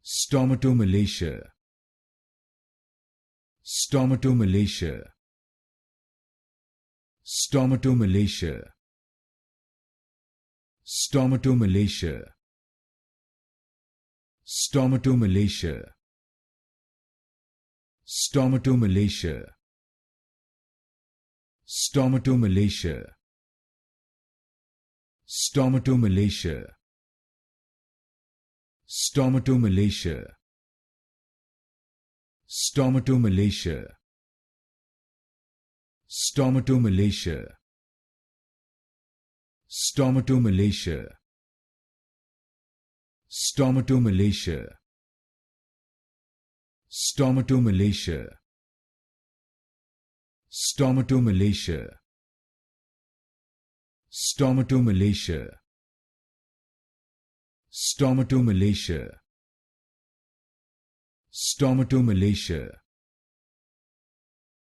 Stomatomalacia. Stomatomalacia. Stomatomalacia. Stomatomalacia. Stomatomalacia. Stomatomalacia. Stomatomalacia. Stomatomalacia. Stomatomalacia. Stomatomalacia. Stomatomalacia. Stomatomalacia. Stomatomalacia. Stomatomalacia. Stomatomalacia. Stomatomalacia. Stomatomalacia. Stomatomalacia.